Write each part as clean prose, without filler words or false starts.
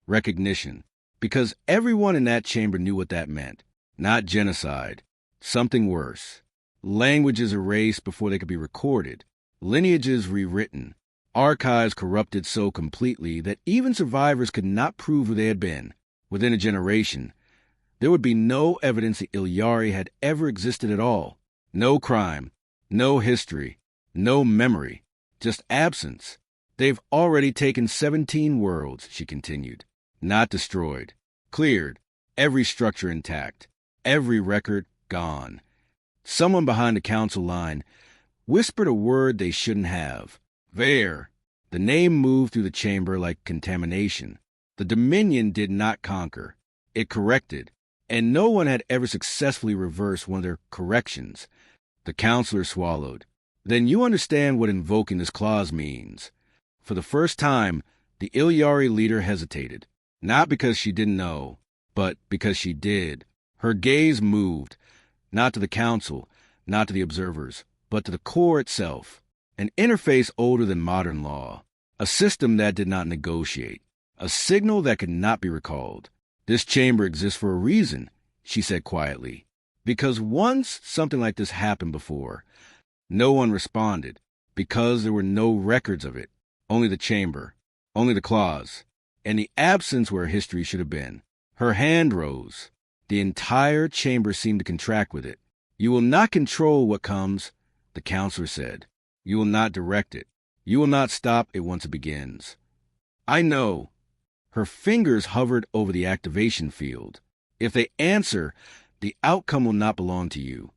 recognition, because everyone in that chamber knew what that meant. Not genocide. Something worse. Languages erased before they could be recorded. Lineages rewritten. Archives corrupted so completely that even survivors could not prove who they had been. Within a generation, there would be no evidence the Ilyari had ever existed at all. No crime, no history, no memory, just absence. They've already taken 17 worlds, she continued. Not destroyed. Cleared. Every structure intact. Every record gone. Someone behind the council line whispered a word they shouldn't have. There. The name moved through the chamber like contamination. The Dominion did not conquer. It corrected. And no one had ever successfully reversed one of their corrections. The counselor swallowed. Then you understand what invoking this clause means. For the first time, the Ilyari leader hesitated. Not because she didn't know, but because she did. Her gaze moved, not to the council, not to the observers, but to the core itself. An interface older than modern law. A system that did not negotiate. A signal that could not be recalled. This chamber exists for a reason, she said quietly. Because once something like this happened before, no one responded. Because there were no records of it. Only the chamber. Only the clause. And the absence where history should have been. Her hand rose. The entire chamber seemed to contract with it. You will not control what comes, the counselor said. You will not direct it. You will not stop it once it begins. I know. Her fingers hovered over the activation field. If they answer, the outcome will not belong to you.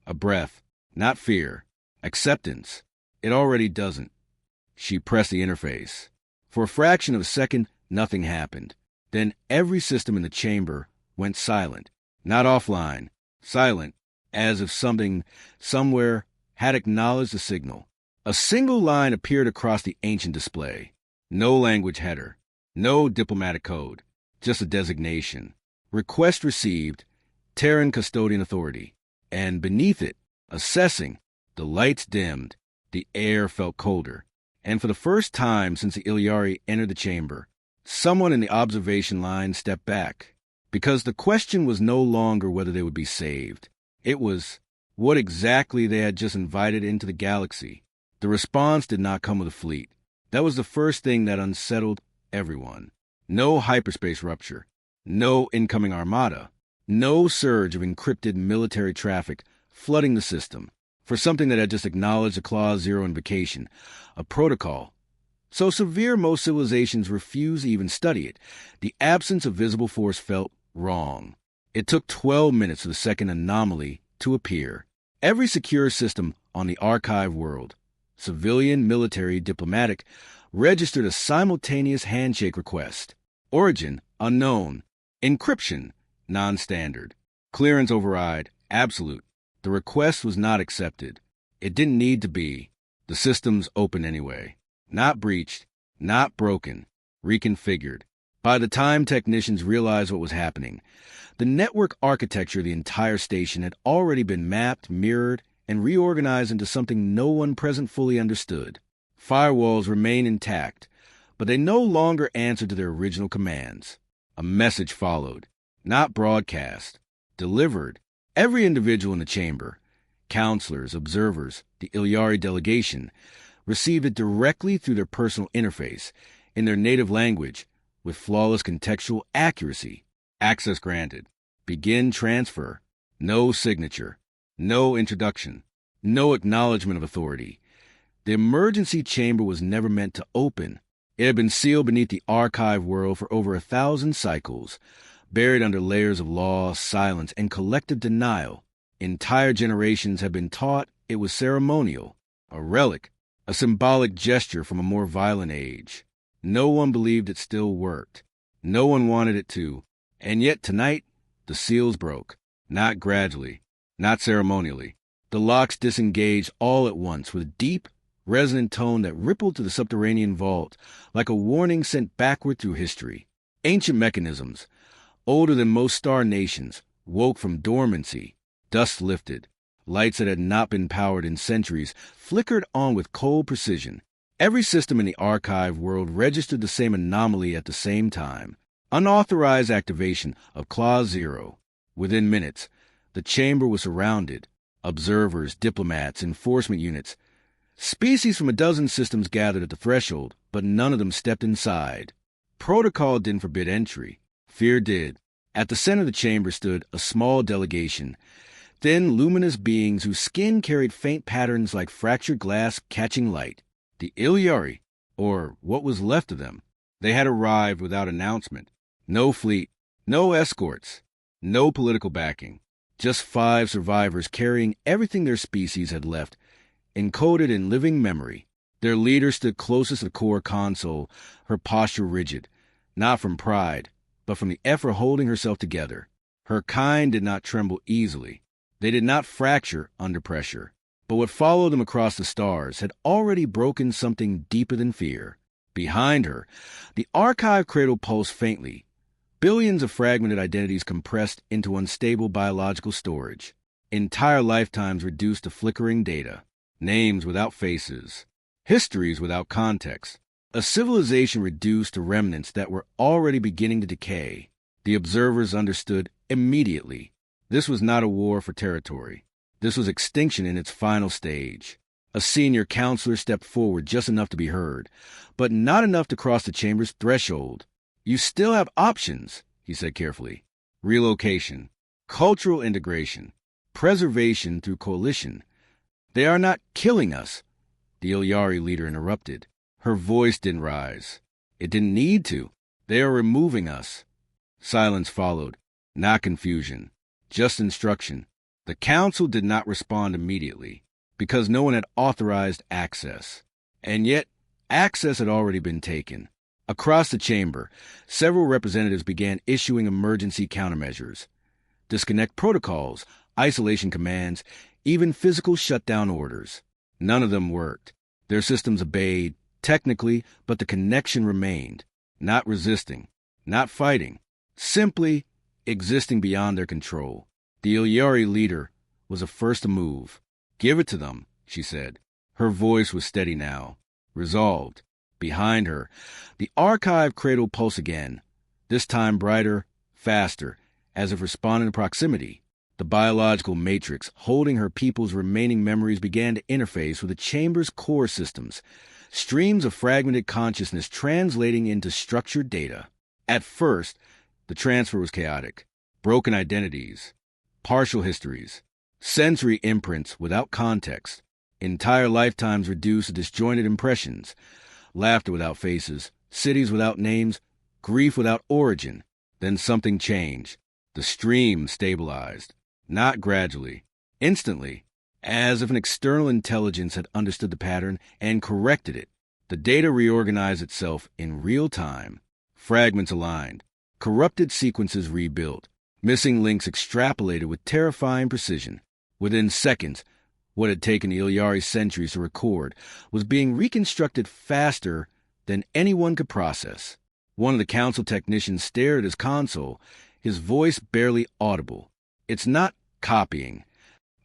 A breath, not fear. Acceptance. It already doesn't. She pressed the interface. For a fraction of a second, nothing happened. Then every system in the chamber went silent. Not offline. Silent, as if something, somewhere, had acknowledged the signal. A single line appeared across the ancient display. No language header. No diplomatic code. Just a designation. Request received. Terran Custodian Authority. And beneath it, assessing, the lights dimmed. The air felt colder. And for the first time since the Ilyari entered the chamber, someone in the observation line stepped back. Because the question was no longer whether they would be saved. It was what exactly they had just invited into the galaxy. The response did not come with a fleet. That was the first thing that unsettled everyone. No hyperspace rupture. No incoming armada. No surge of encrypted military traffic flooding the system for something that had just acknowledged a Clause Zero invocation, a protocol. So severe most civilizations refuse to even study it. The absence of visible force felt wrong. It took 12 minutes for the second anomaly to appear. Every secure system on the archive world, civilian, military, diplomatic, registered a simultaneous handshake request. Origin, unknown. Encryption, non-standard. Clearance override, absolute. The request was not accepted. It didn't need to be. The system's open anyway. Not breached, not broken, reconfigured. By the time technicians realized what was happening, the network architecture of the entire station had already been mapped, mirrored, and reorganized into something no one present fully understood. Firewalls remain intact, but they no longer answered to their original commands. A message followed, not broadcast, delivered. Every individual in the chamber, counselors, observers, the Ilyari delegation, received it directly through their personal interface, in their native language, with flawless contextual accuracy. Access granted. Begin transfer. No signature. No introduction. No acknowledgement of authority. The emergency chamber was never meant to open. It had been sealed beneath the archive world for over 1,000 cycles, buried under layers of law, silence, and collective denial. Entire generations had been taught it was ceremonial, a relic, a symbolic gesture from a more violent age. No one believed it still worked. No one wanted it to. And yet tonight, the seals broke. Not gradually, not ceremonially. The locks disengaged all at once with a deep, resonant tone that rippled to the subterranean vault like a warning sent backward through history. Ancient mechanisms, older than most star nations, woke from dormancy. Dust lifted. Lights that had not been powered in centuries flickered on with cold precision. Every system in the archive world registered the same anomaly at the same time. Unauthorized activation of Clause 0. Within minutes, the chamber was surrounded. Observers, diplomats, enforcement units. Species from a dozen systems gathered at the threshold, but none of them stepped inside. Protocol didn't forbid entry. Fear did. At the center of the chamber stood a small delegation, thin, luminous beings whose skin carried faint patterns like fractured glass catching light. The Ilyari, or what was left of them. They had arrived without announcement. No fleet, no escorts, no political backing. Just 5 survivors carrying everything their species had left, encoded in living memory. Their leader stood closest to the core console, her posture rigid, not from pride, but from the effort holding herself together. Her kind did not tremble easily. They did not fracture under pressure. But what followed them across the stars had already broken something deeper than fear. Behind her, the archive cradle pulsed faintly. Billions of fragmented identities compressed into unstable biological storage. Entire lifetimes reduced to flickering data. Names without faces. Histories without context. A civilization reduced to remnants that were already beginning to decay. The observers understood immediately. This was not a war for territory. This was extinction in its final stage. A senior counselor stepped forward just enough to be heard, but not enough to cross the chamber's threshold. You still have options, he said carefully. Relocation, cultural integration, preservation through coalition. They are not killing us, the Ilyari leader interrupted. Her voice didn't rise. It didn't need to. They are removing us. Silence followed, not confusion, just instruction. The council did not respond immediately, because no one had authorized access. And yet, access had already been taken. Across the chamber, several representatives began issuing emergency countermeasures. Disconnect protocols, isolation commands, even physical shutdown orders. None of them worked. Their systems obeyed, technically, but the connection remained. Not resisting, not fighting, simply existing beyond their control. The Ilyari leader was the first to move. Give it to them, she said. Her voice was steady now, resolved. Behind her, the archive cradle pulsed again, this time brighter, faster, as if responding to proximity. The biological matrix holding her people's remaining memories began to interface with the chamber's core systems, streams of fragmented consciousness translating into structured data. At first, the transfer was chaotic. Broken identities, partial histories, sensory imprints without context, entire lifetimes reduced to disjointed impressions, laughter without faces, cities without names, grief without origin. Then something changed. The stream stabilized, not gradually, instantly, as if an external intelligence had understood the pattern and corrected it. The data reorganized itself in real time. Fragments aligned, corrupted sequences rebuilt, missing links extrapolated with terrifying precision. Within seconds, what had taken Ilyari centuries to record was being reconstructed faster than anyone could process. One of the council technicians stared at his console, his voice barely audible. It's not copying.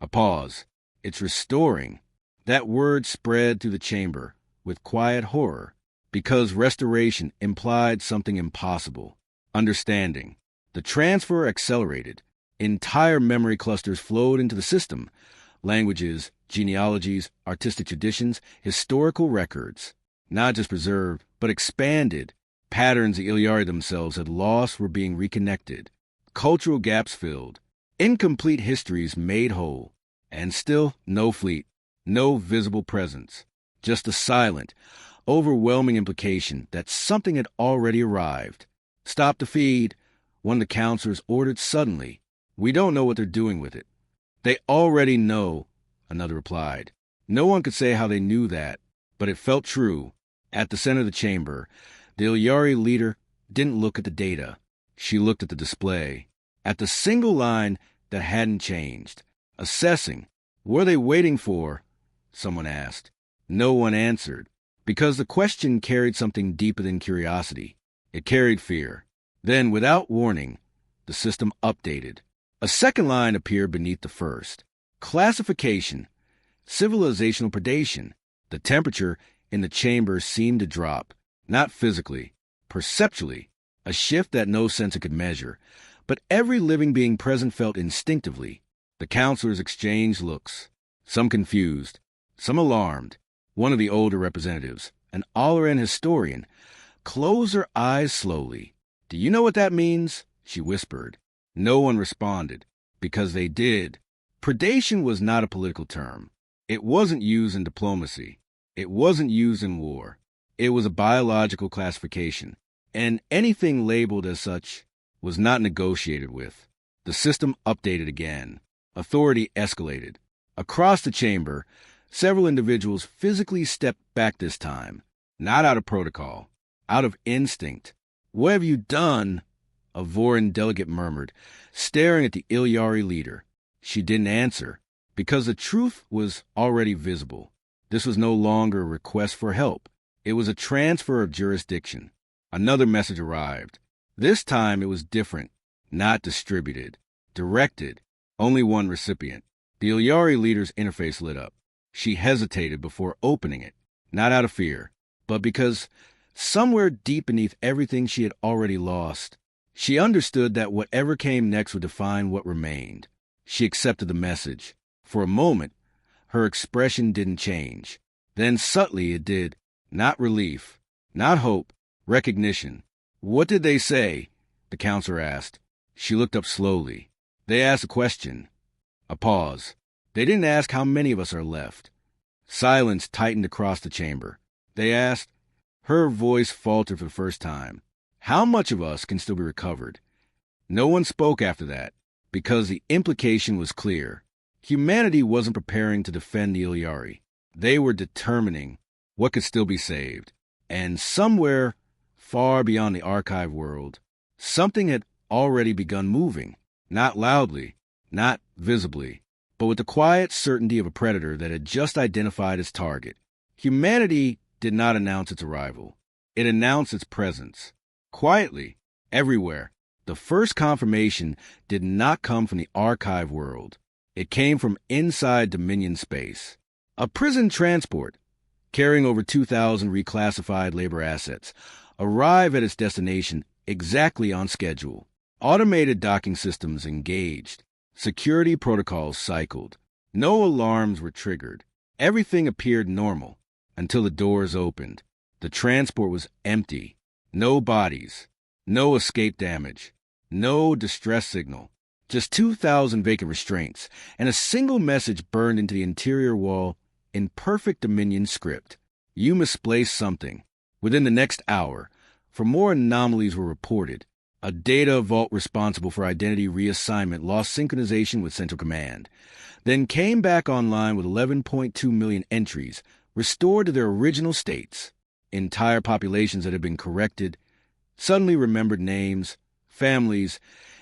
A pause. It's restoring. That word spread through the chamber with quiet horror, because restoration implied something impossible. Understanding. The transfer accelerated. Entire memory clusters flowed into the system. Languages, genealogies, artistic traditions, historical records. Not just preserved, but expanded. Patterns the Ilyari themselves had lost were being reconnected. Cultural gaps filled. Incomplete histories made whole. And still no fleet. No visible presence. Just a silent, overwhelming implication that something had already arrived. Stop the feed, one of the counselors ordered suddenly. We don't know what they're doing with it. They already know, another replied. No one could say how they knew that, but it felt true. At the center of the chamber, the Ilyari leader didn't look at the data. She looked at the display, at the single line that hadn't changed. Assessing. What are they waiting for? Someone asked. No one answered, because the question carried something deeper than curiosity. It carried fear. Then, without warning, the system updated. A second line appeared beneath the first. Classification. Civilizational predation. The temperature in the chamber seemed to drop, not physically, perceptually. a shift that no sensor could measure, but every living being present felt instinctively. The counselors exchanged looks, some confused, some alarmed. One of the older representatives, an Oleran historian, closed her eyes slowly. "Do you know what that means?" she whispered. No one responded, because they did. Predation was not a political term. It wasn't used in diplomacy. It wasn't used in war. It was a biological classification, and anything labeled as such was not negotiated with. The system updated again. Authority escalated. Across the chamber, several individuals physically stepped back this time, not out of protocol, out of instinct. "What have you done?" a Voran delegate murmured, staring at the Ilyari leader. She didn't answer, because the truth was already visible. This was no longer a request for help. It was a transfer of jurisdiction. Another message arrived. This time it was different, not distributed, directed. Only one recipient. The Ilyari leader's interface lit up. She hesitated before opening it, not out of fear, but because somewhere deep beneath everything she had already lost, she understood that whatever came next would define what remained. She accepted the message. For a moment, her expression didn't change. Then subtly it did. Not relief, not hope, recognition. "What did they say?" the counselor asked. She looked up slowly. They asked a question. A pause. They didn't ask how many of us are left. Silence tightened across the chamber. They asked, her voice faltered for the first time, how much of us can still be recovered? No one spoke after that, because the implication was clear. Humanity wasn't preparing to defend the Ilyari. They were determining what could still be saved. And somewhere, far beyond the archive world, something had already begun moving. Not loudly, not visibly, but with the quiet certainty of a predator that had just identified its target. Humanity did not announce its arrival. It announced its presence. Quietly, everywhere. The first confirmation did not come from the archive world. It came from inside Dominion space. A prison transport, carrying over 2,000 reclassified labor assets, arrived at its destination exactly on schedule. Automated docking systems engaged. Security protocols cycled. No alarms were triggered. Everything appeared normal until the doors opened. The transport was empty. No bodies. No escape damage. No distress signal. Just 2,000 vacant restraints, and a single message burned into the interior wall in perfect Dominion script. You misplaced something. Within the next hour, for more anomalies were reported. A data vault responsible for identity reassignment lost synchronization with Central Command, then came back online with 11.2 million entries, restored to their original states. Entire populations that had been corrected, suddenly remembered names, families,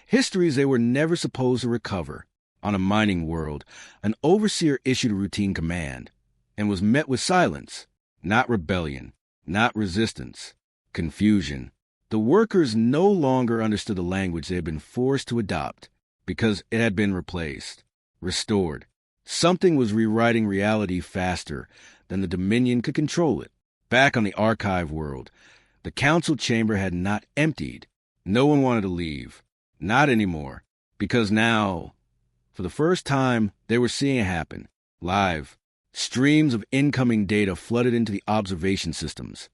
histories they were never supposed to recover. On a mining world, an overseer issued a routine command and was met with silence, not rebellion, not resistance, confusion. The workers no longer understood the language they had been forced to adopt because it had been replaced, restored. Something was rewriting reality faster than the Dominion could control it. Back on the archive world, the council chamber had not emptied. No one wanted to leave. Not anymore. Because now, for the first time, they were seeing it happen. Live. Streams of incoming data flooded into the observation systems.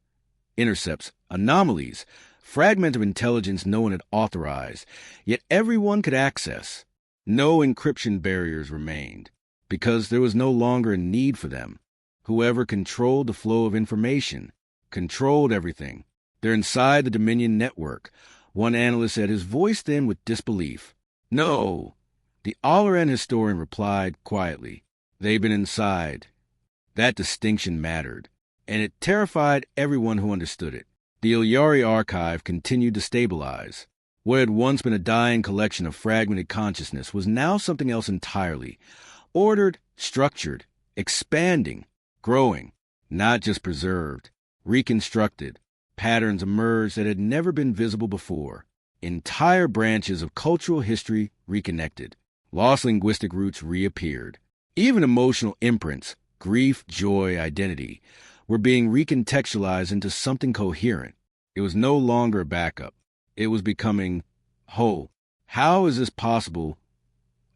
Intercepts, anomalies, fragment of intelligence no one had authorized, yet everyone could access. No encryption barriers remained, because there was no longer a need for them. Whoever controlled the flow of information, controlled everything. They're inside the Dominion network. One analyst said, his voice thin with disbelief. No. The Oleran historian replied quietly. They've been inside. That distinction mattered, and it terrified everyone who understood it. The Ilyari archive continued to stabilize. What had once been a dying collection of fragmented consciousness was now something else entirely. Ordered, structured, expanding, growing, not just preserved, reconstructed. Patterns emerged that had never been visible before. Entire branches of cultural history reconnected. Lost linguistic roots reappeared. Even emotional imprints, grief, joy, identity, were being recontextualized into something coherent. It was no longer a backup. It was becoming whole. How is this possible?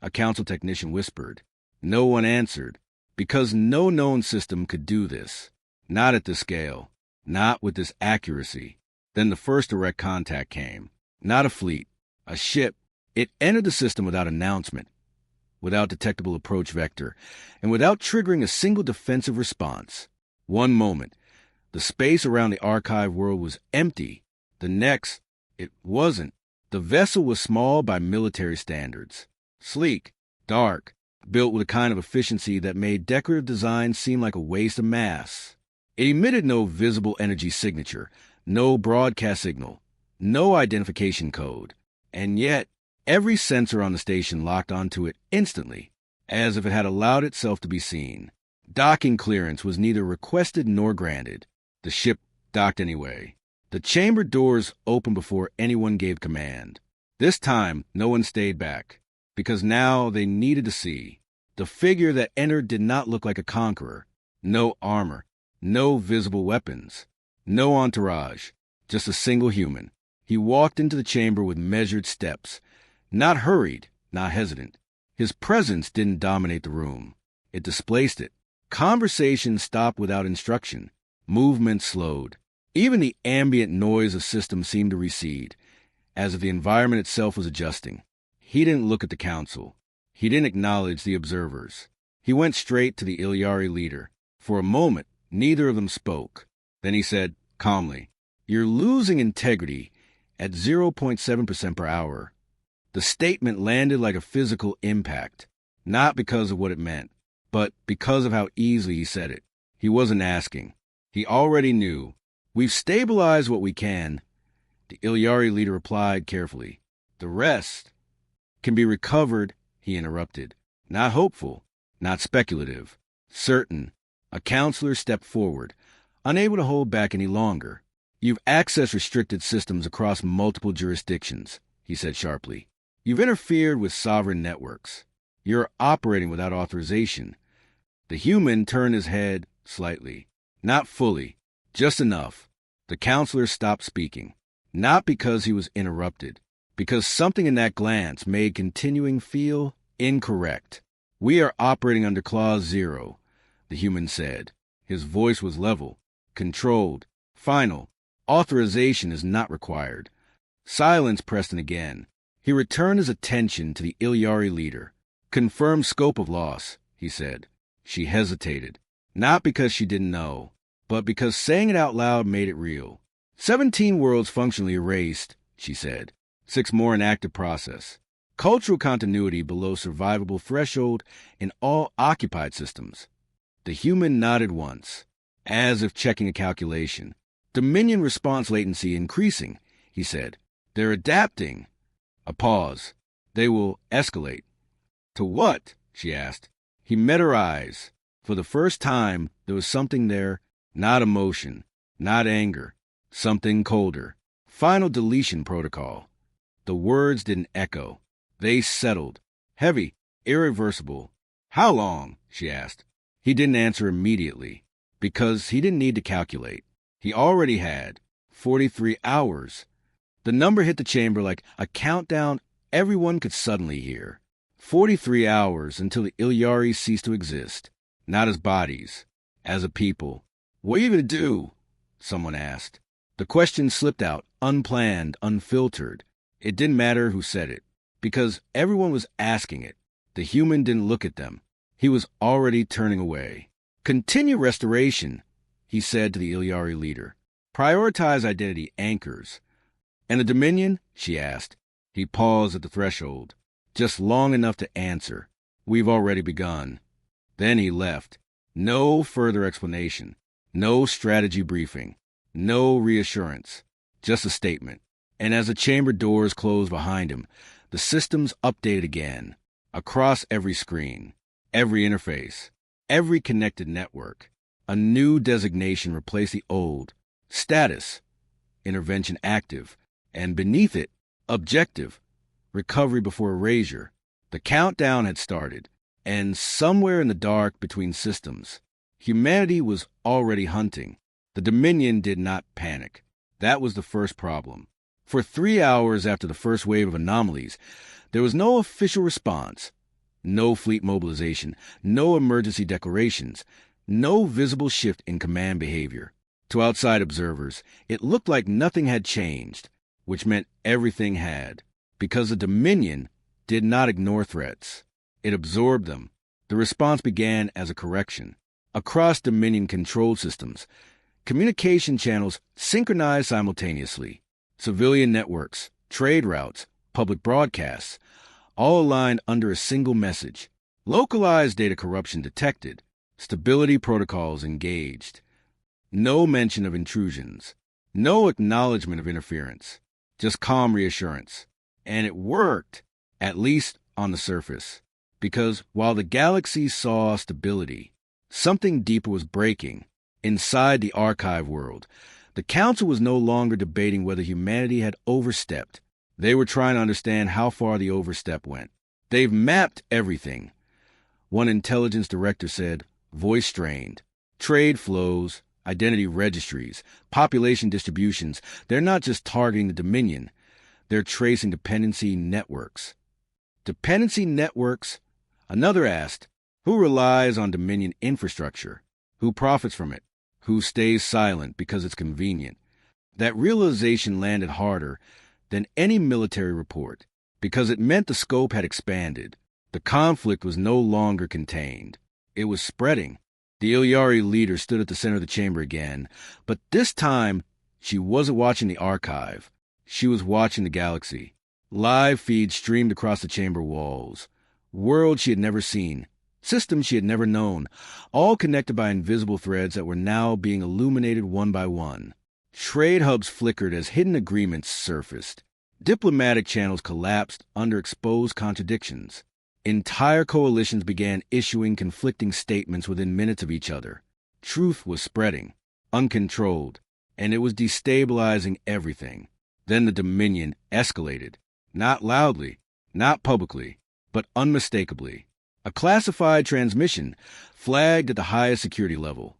A council technician whispered. No one answered, because no known system could do this. Not at this scale. Not with this accuracy. Then the first direct contact came. Not a fleet. A ship. It entered the system without announcement, without detectable approach vector, and without triggering a single defensive response. One moment, the space around the archive world was empty. The next, it wasn't. The vessel was small by military standards. Sleek, dark, built with a kind of efficiency that made decorative design seem like a waste of mass. It emitted no visible energy signature, no broadcast signal, no identification code. And yet, every sensor on the station locked onto it instantly, as if it had allowed itself to be seen. Docking clearance was neither requested nor granted. The ship docked anyway. The chamber doors opened before anyone gave command. This time, no one stayed back, because now they needed to see. The figure that entered did not look like a conqueror. No armor, no visible weapons, no entourage, just a single human. He walked into the chamber with measured steps, not hurried, not hesitant. His presence didn't dominate the room. It displaced it. Conversation stopped without instruction. Movement slowed. Even the ambient noise of systems seemed to recede, as if the environment itself was adjusting. He didn't look at the council. He didn't acknowledge the observers. He went straight to the Ilyari leader. For a moment, neither of them spoke. Then he said, calmly, "You're losing integrity at 0.7% per hour." The statement landed like a physical impact, not because of what it meant, but because of how easily he said it. He wasn't asking. He already knew. "We've stabilized what we can," the Ilyari leader replied carefully. "The rest can be recovered," he interrupted. Not hopeful, not speculative, certain. A counselor stepped forward, unable to hold back any longer. "You've accessed restricted systems across multiple jurisdictions," he said sharply. "You've interfered with sovereign networks. You're operating without authorization." The human turned his head slightly. Not fully, just enough. The counselor stopped speaking, not because he was interrupted, because something in that glance made continuing feel incorrect. "We are operating under Clause 0, the human said. His voice was level, controlled, final. Authorization is not required. Silence pressed in again. He returned his attention to the Ilyari leader. "Confirmed scope of loss," he said. She hesitated, not because she didn't know, but because saying it out loud made it real. 17 worlds functionally erased, she said. 6 more in active process. Cultural continuity below survivable threshold in all occupied systems. The human nodded once, as if checking a calculation. "Dominion response latency increasing," he said. "They're adapting." A pause. "They will escalate." "To what?" she asked. He met her eyes. For the first time, there was something there, not emotion, not anger, something colder. Final deletion protocol. The words didn't echo. They settled. Heavy, irreversible. "How long?" she asked. He didn't answer immediately, because he didn't need to calculate. He already had 43 hours. The number hit the chamber like a countdown everyone could suddenly hear. 43 hours until the Ilyari ceased to exist. Not as bodies, as a people. "What are you going to do?" someone asked. The question slipped out, unplanned, unfiltered. It didn't matter who said it, because everyone was asking it. The human didn't look at them. He was already turning away. "Continue restoration," he said to the Ilyari leader. "Prioritize identity anchors." "And the Dominion?" she asked. He paused at the threshold, just long enough to answer. "We've already begun." Then he left. No further explanation. No strategy briefing. No reassurance. Just a statement. And as the chamber doors closed behind him, the systems updated again. Across every screen, every interface, every connected network. A new designation replaced the old. Status. Intervention active. And beneath it, objective. Recovery before erasure. The countdown had started. And somewhere in the dark between systems, humanity was already hunting. The Dominion did not panic. That was the first problem. For 3 hours after the first wave of anomalies, there was no official response, no fleet mobilization, no emergency declarations, no visible shift in command behavior. To outside observers, it looked like nothing had changed, which meant everything had, because the Dominion did not ignore threats. It absorbed them. The response began as a correction. Across Dominion control systems, communication channels synchronized simultaneously. Civilian networks, trade routes, public broadcasts, all aligned under a single message. Localized data corruption detected. Stability protocols engaged. No mention of intrusions. No acknowledgement of interference. Just calm reassurance. And it worked, at least on the surface. Because while the galaxy saw stability, something deeper was breaking. Inside the archive world, the Council was no longer debating whether humanity had overstepped. They were trying to understand how far the overstep went. They've mapped everything. One intelligence director said, voice strained. Trade flows, identity registries, population distributions. They're not just targeting the Dominion. They're tracing dependency networks. Dependency networks? Another asked, who relies on Dominion infrastructure? Who profits from it? Who stays silent because it's convenient? That realization landed harder than any military report, because it meant the scope had expanded. The conflict was no longer contained. It was spreading. The Ilyari leader stood at the center of the chamber again, but this time she wasn't watching the archive. She was watching the galaxy. Live feeds streamed across the chamber walls. Worlds she had never seen. Systems she had never known, all connected by invisible threads that were now being illuminated one by one. Trade hubs flickered as hidden agreements surfaced. Diplomatic channels collapsed under exposed contradictions. Entire coalitions began issuing conflicting statements within minutes of each other. Truth was spreading, uncontrolled, and it was destabilizing everything. Then the Dominion escalated, not loudly, not publicly, but unmistakably. A classified transmission, flagged at the highest security level,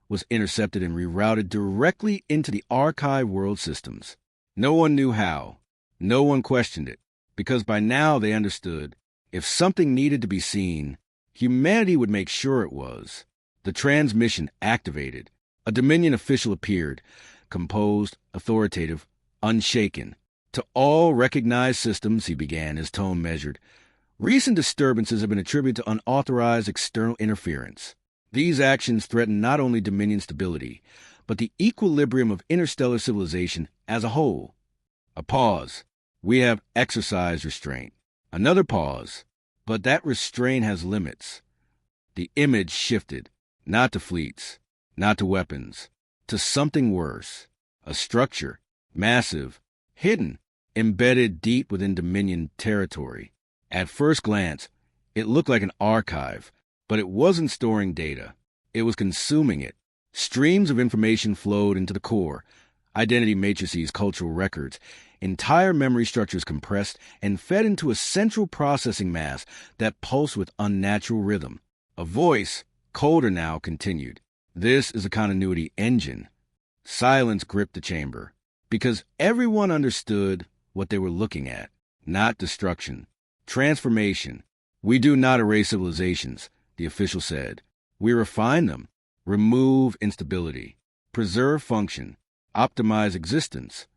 was intercepted and rerouted directly into the archive world systems. No one knew how. No one questioned it, because by now they understood if something needed to be seen, humanity would make sure it was. The transmission activated. A Dominion official appeared, composed, authoritative, unshaken. To all recognized systems, he began, his tone measured. Recent disturbances have been attributed to unauthorized external interference. These actions threaten not only Dominion stability, but the equilibrium of interstellar civilization as a whole. A pause. We have exercised restraint. Another pause. But that restraint has limits. The image shifted, not to fleets, not to weapons, to something worse. A structure, massive, hidden, embedded deep within Dominion territory. At first glance, it looked like an archive, but it wasn't storing data. It was consuming it. Streams of information flowed into the core, identity matrices, cultural records, entire memory structures compressed and fed into a central processing mass that pulsed with unnatural rhythm. A voice, colder now, continued. This is a continuity engine. Silence gripped the chamber, because everyone understood what they were looking at. Not destruction. Transformation. We do not erase civilizations, the official said. We refine them, remove instability, preserve function, optimize existence.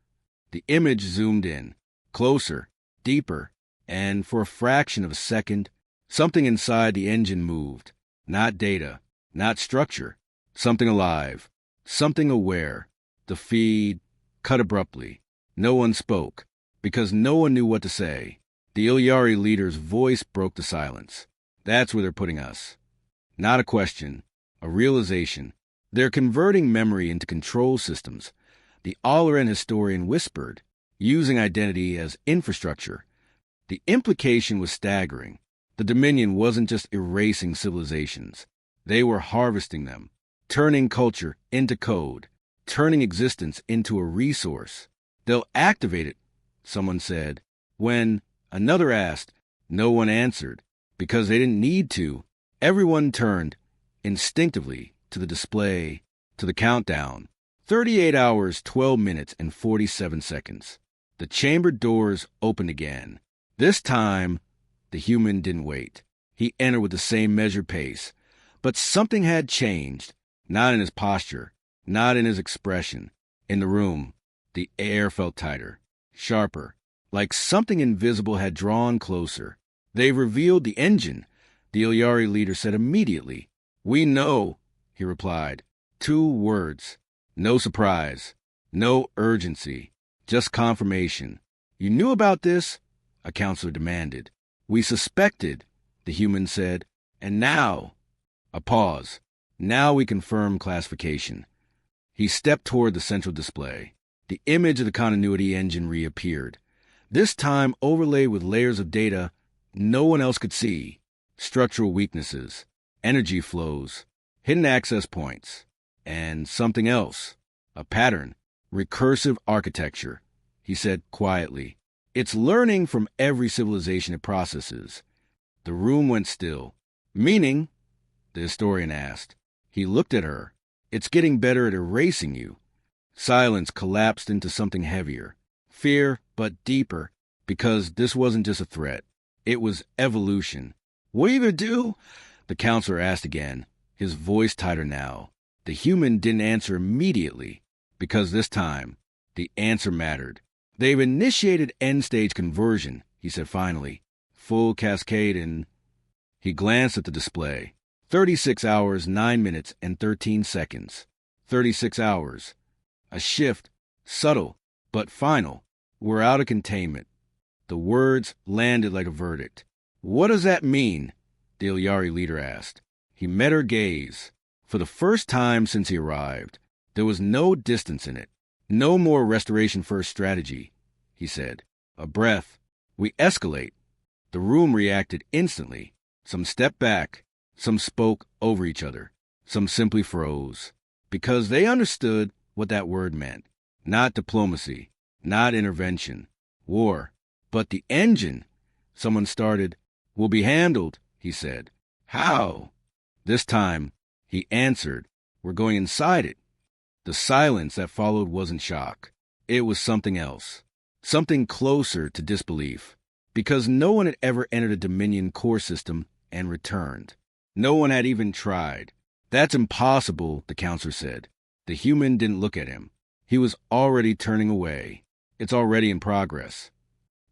The image zoomed in, closer, deeper, and for a fraction of a second, something inside the engine moved. Not data, not structure, something alive, something aware. The feed cut abruptly. No one spoke, because no one knew what to say. The Ilyari leader's voice broke the silence. That's where they're putting us. Not a question, a realization. They're converting memory into control systems. The Alaran historian whispered, using identity as infrastructure. The implication was staggering. The Dominion wasn't just erasing civilizations. They were harvesting them, turning culture into code, turning existence into a resource. They'll activate it, someone said. When another asked, no one answered, because they didn't need to. Everyone turned, instinctively, to the display, to the countdown. 38 hours, 12 minutes, and 47 seconds. The chamber doors opened again. This time, the human didn't wait. He entered with the same measured pace. But something had changed, not in his posture, not in his expression. In the room, the air felt tighter, sharper, like something invisible had drawn closer. "They've revealed the engine," the Ilyari leader said immediately. "We know," he replied. 2 words. No surprise, no urgency, just confirmation. "You knew about this?" a counselor demanded. "We suspected," the human said. "And now—" A pause. "Now we confirm classification." He stepped toward the central display. The image of the continuity engine reappeared, this time overlaid with layers of data no one else could see. Structural weaknesses, energy flows, hidden access points, and something else. A pattern. Recursive architecture, he said quietly. "It's learning from every civilization it processes." The room went still. "Meaning?" the historian asked. He looked at her. "It's getting better at erasing you." Silence collapsed into something heavier. Fear, but deeper, because this wasn't just a threat. It was evolution. "What are you going to do?" the counselor asked again, his voice tighter now. The human didn't answer immediately, because this time, the answer mattered. "They've initiated end-stage conversion," he said finally. "Full cascade in—" He glanced at the display. 36 hours, 9 minutes, and 13 seconds. 36 hours. A shift, subtle, but final. "We're out of containment." The words landed like a verdict. "What does that mean?" the Ilyari leader asked. He met her gaze. For the first time since he arrived, there was no distance in it. "No more restoration-first strategy," he said. A breath. "We escalate." The room reacted instantly. Some stepped back. Some spoke over each other. Some simply froze. Because they understood what that word meant. Not diplomacy. Not intervention. War. "But the engine," someone started. "Will be handled," he said. "How?" This time, he answered. "We're going inside it." The silence that followed wasn't shock. It was something else. Something closer to disbelief. Because no one had ever entered a Dominion core system and returned. No one had even tried. "That's impossible," the counselor said. The human didn't look at him. He was already turning away. "It's already in progress."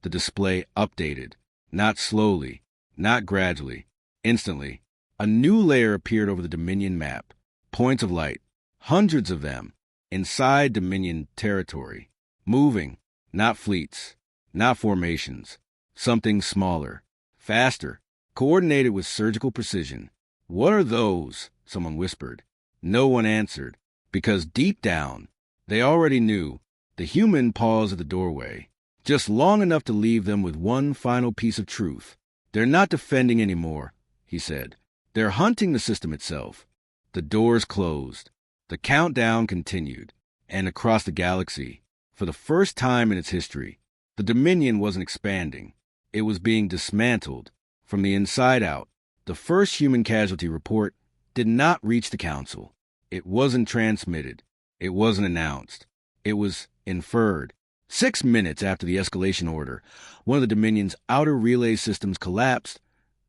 The display updated. Not slowly, not gradually, instantly. A new layer appeared over the Dominion map. Points of light. Hundreds of them. Inside Dominion territory. Moving. Not fleets. Not formations. Something smaller. Faster. Coordinated with surgical precision. "What are those?" someone whispered. No one answered, because deep down, they already knew. The human paused at the doorway, just long enough to leave them with one final piece of truth. "They're not defending anymore," he said. "They're hunting the system itself." The doors closed. The countdown continued. And across the galaxy, for the first time in its history, the Dominion wasn't expanding. It was being dismantled from the inside out. The first human casualty report did not reach the Council. It wasn't transmitted. It wasn't announced. It was inferred. 6 minutes after the escalation order, one of the Dominion's outer relay systems collapsed,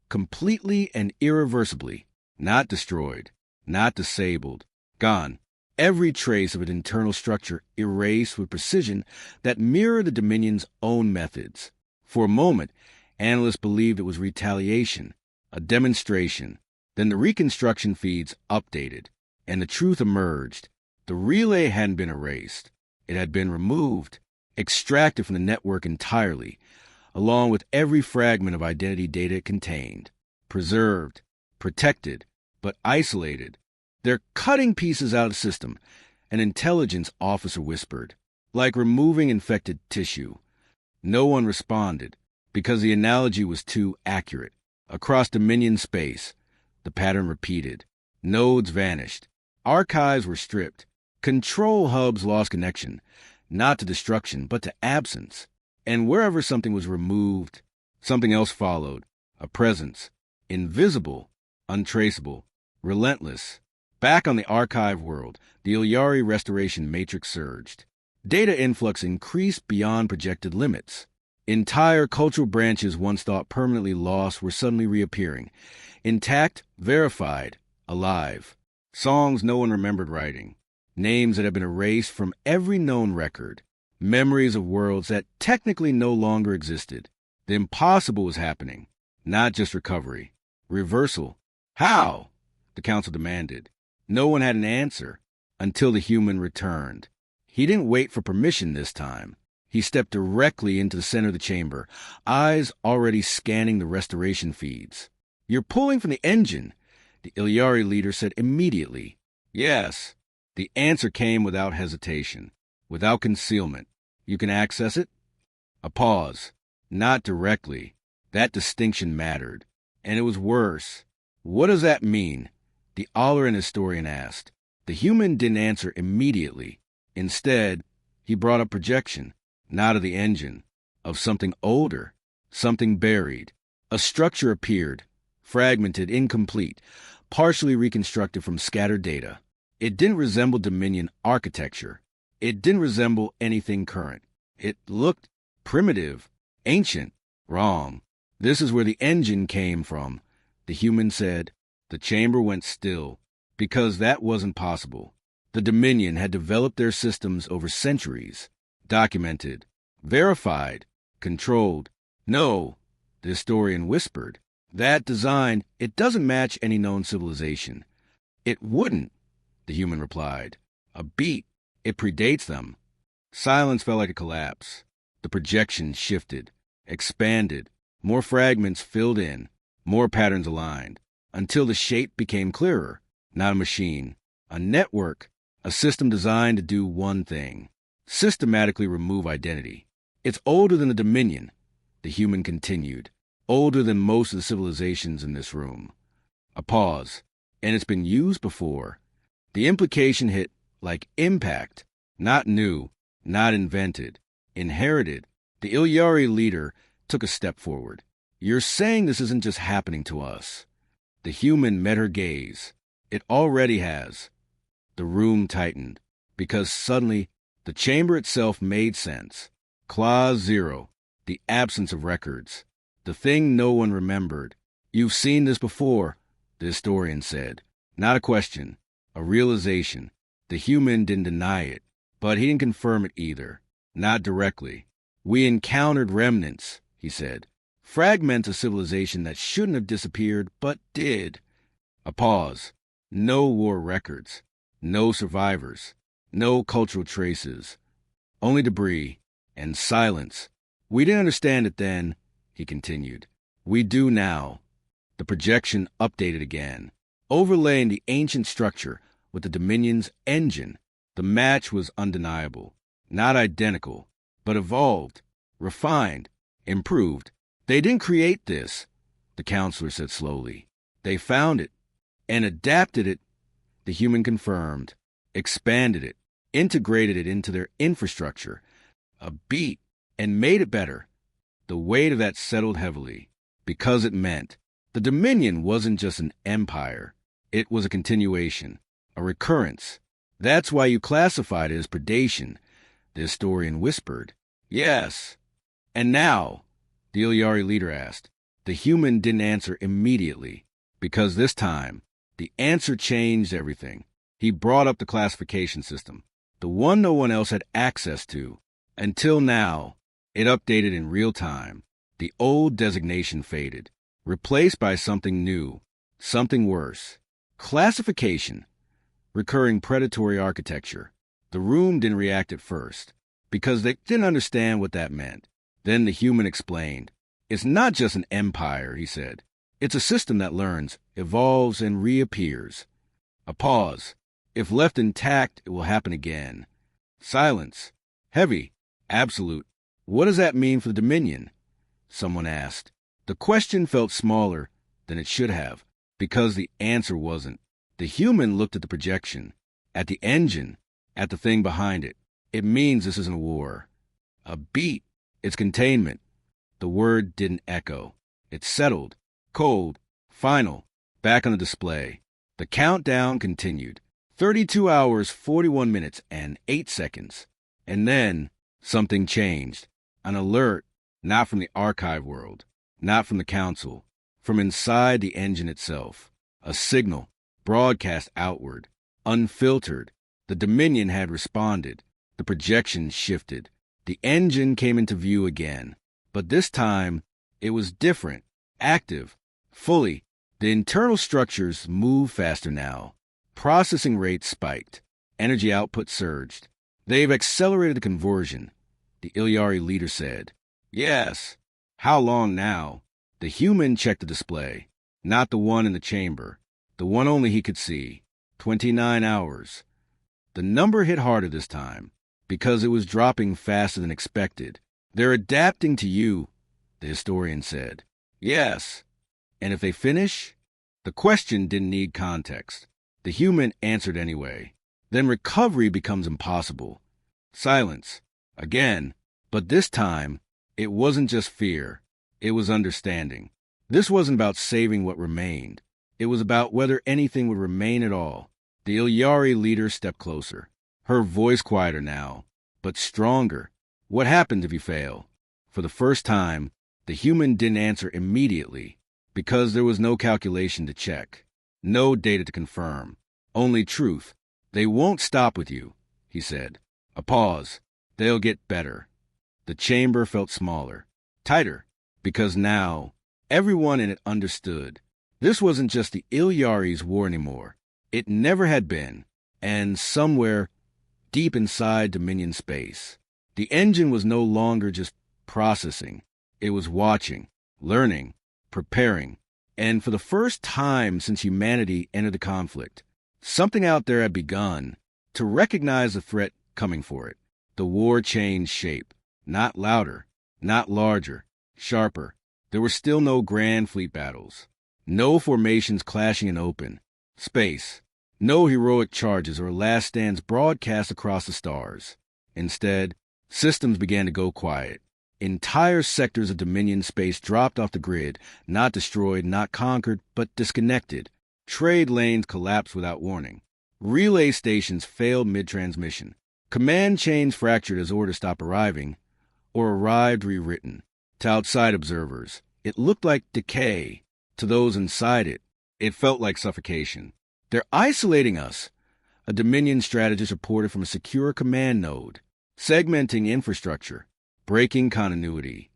completely and irreversibly. Not destroyed, not disabled, gone. Every trace of an internal structure erased with precision that mirrored the Dominion's own methods. For a moment, analysts believed it was retaliation, a demonstration. Then the reconstruction feeds updated, and the truth emerged. The relay hadn't been erased. It had been removed, extracted from the network entirely, along with every fragment of identity data it contained. Preserved, protected, but isolated. "They're cutting pieces out of the system," an intelligence officer whispered, "like removing infected tissue." No one responded, because the analogy was too accurate. Across Dominion space, the pattern repeated. Nodes vanished. Archives were stripped. Control hubs lost connection, not to destruction, but to absence. And wherever something was removed, something else followed. A presence. Invisible, untraceable, relentless. Back on the archive world, the Ilyari restoration matrix surged. Data influx increased beyond projected limits. Entire cultural branches once thought permanently lost were suddenly reappearing. Intact, verified, alive. Songs no one remembered writing. Names that had been erased from every known record. Memories of worlds that technically no longer existed. The impossible was happening. Not just recovery. Reversal. How? The council demanded. No one had an answer until the human returned. He didn't wait for permission this time. He stepped directly into the center of the chamber, eyes already scanning the restoration feeds. You're pulling from the engine, the Ilyari leader said immediately. Yes. The answer came without hesitation, without concealment. You can access it? A pause. Not directly. That distinction mattered. And it was worse. What does that mean? The Alleran historian asked. The human didn't answer immediately. Instead, he brought up projection, not of the engine, of something older, something buried. A structure appeared, fragmented, incomplete, partially reconstructed from scattered data. It didn't resemble Dominion architecture. It didn't resemble anything current. It looked primitive, ancient, wrong. This is where the engine came from, the human said. The chamber went still, because that wasn't possible. The Dominion had developed their systems over centuries, documented, verified, controlled. No, the historian whispered. That design, it doesn't match any known civilization. It wouldn't, the human replied. A beat, it predates them. Silence felt like a collapse. The projection shifted, expanded. More fragments filled in, more patterns aligned, until the shape became clearer. Not a machine, a network, a system designed to do one thing, systematically remove identity. It's older than the Dominion, the human continued, older than most of the civilizations in this room. A pause, and it's been used before. The implication hit like impact, not new, not invented, inherited. The Ilyari leader took a step forward. You're saying this isn't just happening to us. The human met her gaze. It already has. The room tightened, because suddenly the chamber itself made sense. Clause 0, the absence of records. The thing no one remembered. You've seen this before, the historian said. Not a question, a realization. The human didn't deny it, but he didn't confirm it either. Not directly. We encountered remnants, he said. Fragments of civilization that shouldn't have disappeared, but did. A pause. No war records. No survivors. No cultural traces. Only debris. And silence. We didn't understand it then, he continued. We do now. The projection updated again, overlaying the ancient structure with the Dominion's engine. The match was undeniable. Not identical, but evolved, refined, improved. They didn't create this, the counselor said slowly. They found it and adapted it, the human confirmed, expanded it, integrated it into their infrastructure, a beat, and made it better. The weight of that settled heavily, because it meant the Dominion wasn't just an empire. It was a continuation, a recurrence. That's why you classified it as predation, the historian whispered. Yes. And now, the Ilyari leader asked. The human didn't answer immediately, because this time, the answer changed everything. He brought up the classification system, the one no one else had access to. Until now, it updated in real time. The old designation faded, replaced by something new, something worse. Classification, recurring predatory architecture. The room didn't react at first, because they didn't understand what that meant. Then the human explained. It's not just an empire, he said. It's a system that learns, evolves, and reappears. A pause. If left intact, it will happen again. Silence. Heavy. Absolute. What does that mean for the Dominion? Someone asked. The question felt smaller than it should have, because the answer wasn't. The human looked at the projection, at the engine, at the thing behind it. It means this isn't a war. A beat. It's containment. The word didn't echo. It settled, cold, final, back on the display. The countdown continued. 32 hours, 41 minutes, and 8 seconds. And then something changed. An alert, not from the archive world, not from the council, from inside the engine itself. A signal, broadcast outward, unfiltered. The Dominion had responded. The projection shifted. The engine came into view again. But this time, it was different, active, fully. The internal structures moved faster now. Processing rates spiked. Energy output surged. They've accelerated the conversion, the Ilyari leader said. Yes. How long now? The human checked the display. Not the one in the chamber. The one only he could see. 29 hours. The number hit harder this time, because it was dropping faster than expected. They're adapting to you, the historian said. Yes. And if they finish? The question didn't need context. The human answered anyway. Then recovery becomes impossible. Silence. Again. But this time, it wasn't just fear. It was understanding. This wasn't about saving what remained. It was about whether anything would remain at all. The Ilyari leader stepped closer. Her voice quieter now, but stronger. What happened if you fail? For the first time, the human didn't answer immediately, because there was no calculation to check, no data to confirm, only truth. They won't stop with you, he said. A pause. They'll get better. The chamber felt smaller, tighter, because now everyone in it understood. This wasn't just the Ilyari's war anymore. It never had been, and somewhere deep inside Dominion space, the engine was no longer just processing. It was watching, learning, preparing, and for the first time since humanity entered the conflict, something out there had begun to recognize the threat coming for it. The war changed shape, not louder, not larger, sharper. There were still no grand fleet battles, no formations clashing in open space, no heroic charges or last stands broadcast across the stars. Instead, systems began to go quiet. Entire sectors of Dominion space dropped off the grid, not destroyed, not conquered, but disconnected. Trade lanes collapsed without warning. Relay stations failed mid-transmission. Command chains fractured as orders stopped arriving, or arrived rewritten. To outside observers, it looked like decay. To those inside it, it felt like suffocation. They're isolating us, a Dominion strategist reported from a secure command node, segmenting infrastructure, breaking continuity.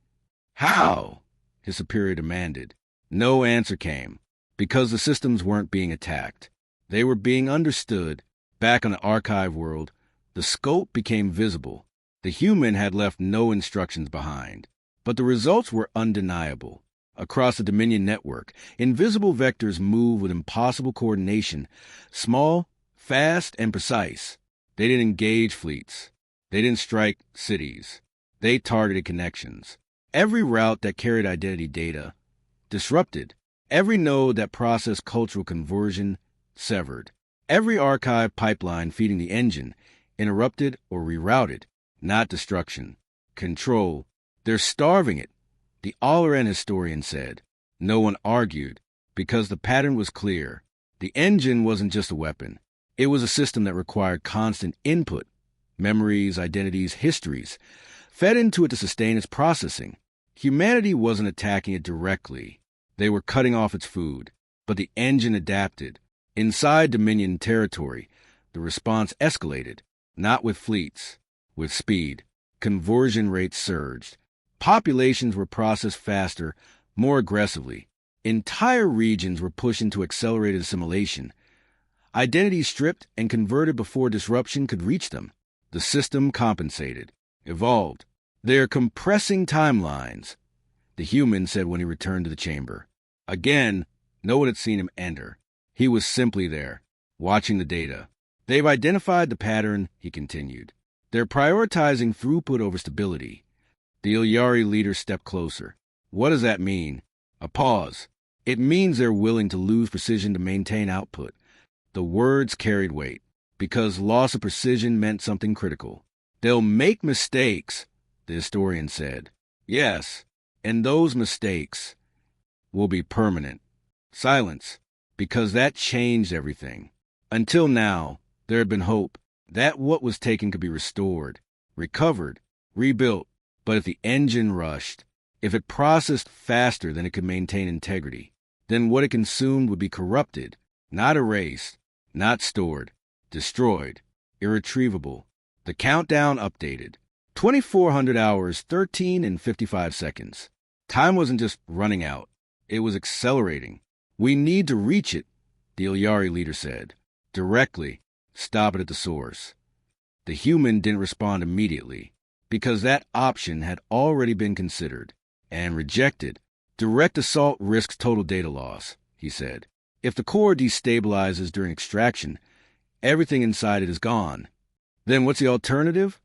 How? His superior demanded. No answer came, because the systems weren't being attacked. They were being understood. Back on the archive world, the scope became visible. The human had left no instructions behind, but the results were undeniable. Across the Dominion network, invisible vectors move with impossible coordination, small, fast, and precise. They didn't engage fleets. They didn't strike cities. They targeted connections. Every route that carried identity data, disrupted. Every node that processed cultural conversion, severed. Every archive pipeline feeding the engine, interrupted or rerouted. Not destruction. Control. They're starving it, the All-Around historian said. No one argued, because the pattern was clear. The engine wasn't just a weapon. It was a system that required constant input, memories, identities, histories, fed into it to sustain its processing. Humanity wasn't attacking it directly. They were cutting off its food, but the engine adapted. Inside Dominion territory, the response escalated, not with fleets, with speed. Conversion rates surged. Populations were processed faster, more aggressively. Entire regions were pushed into accelerated assimilation. Identities stripped and converted before disruption could reach them. The system compensated, evolved. They're compressing timelines, the human said when he returned to the chamber. Again, no one had seen him enter. He was simply there, watching the data. They've identified the pattern, he continued. They're prioritizing throughput over stability. The Ilyari leader stepped closer. What does that mean? A pause. It means they're willing to lose precision to maintain output. The words carried weight, because loss of precision meant something critical. They'll make mistakes, the historian said. Yes, and those mistakes will be permanent. Silence, because that changed everything. Until now, there had been hope that what was taken could be restored, recovered, rebuilt. But if the engine rushed, if it processed faster than it could maintain integrity, then what it consumed would be corrupted, not erased, not stored, destroyed, irretrievable. The countdown updated. 2,400 hours, 13 and 55 seconds. Time wasn't just running out. It was accelerating. We need to reach it, the Ilyari leader said. Directly. Stop it at the source. The human didn't respond immediately, because that option had already been considered and rejected. Direct assault risks total data loss, he said. If the core destabilizes during extraction, everything inside it is gone. Then what's the alternative?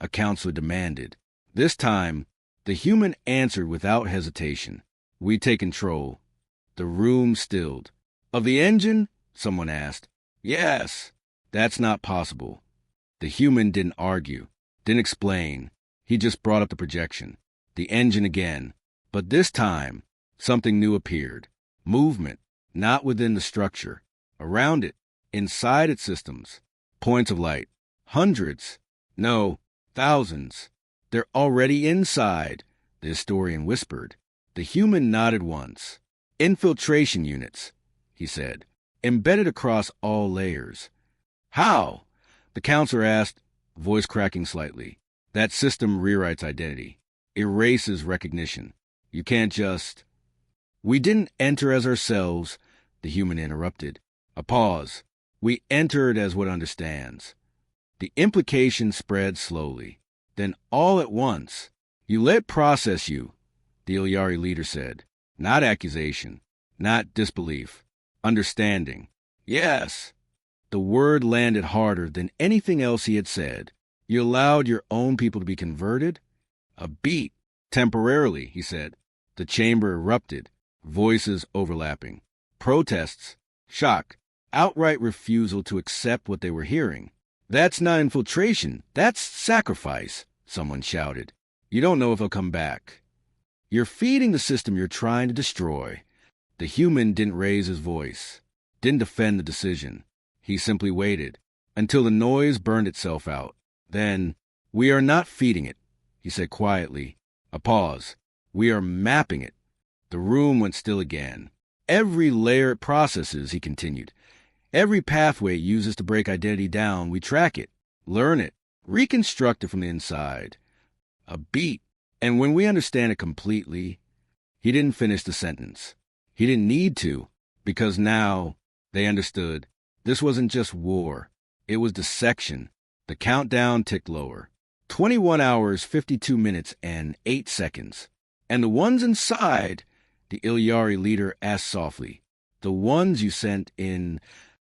A counselor demanded. This time, the human answered without hesitation. We take control. The room stilled. Of the engine? Someone asked. Yes. That's not possible. The human didn't argue, didn't explain. He just brought up the projection. The engine again. But this time, something new appeared. Movement, not within the structure. Around it, inside its systems. Points of light. Hundreds. No, thousands. They're already inside, the historian whispered. The human nodded once. Infiltration units, he said, embedded across all layers. How? The counselor asked, voice cracking slightly. That system rewrites identity, erases recognition. You can't just... We didn't enter as ourselves, the human interrupted. A pause. We entered as what understands. The implication spread slowly. Then all at once, you let it process you, the Ilyari leader said. Not accusation, not disbelief. Understanding. Yes. The word landed harder than anything else he had said. You allowed your own people to be converted? A beat. Temporarily, he said. The chamber erupted, voices overlapping. Protests, shock, outright refusal to accept what they were hearing. That's not infiltration, that's sacrifice, someone shouted. You don't know if he'll come back. You're feeding the system you're trying to destroy. The human didn't raise his voice, didn't defend the decision. He simply waited until the noise burned itself out. Then, we are not feeding it, he said quietly. A pause. We are mapping it. The room went still again. Every layer it processes, he continued. Every pathway it uses to break identity down, we track it, learn it, reconstruct it from the inside. A beat. And when we understand it completely, he didn't finish the sentence. He didn't need to, because now they understood. This wasn't just war. It was dissection. The countdown ticked lower. 21 hours, 52 minutes, and 8 seconds. And the ones inside, the Ilyari leader asked softly. The ones you sent in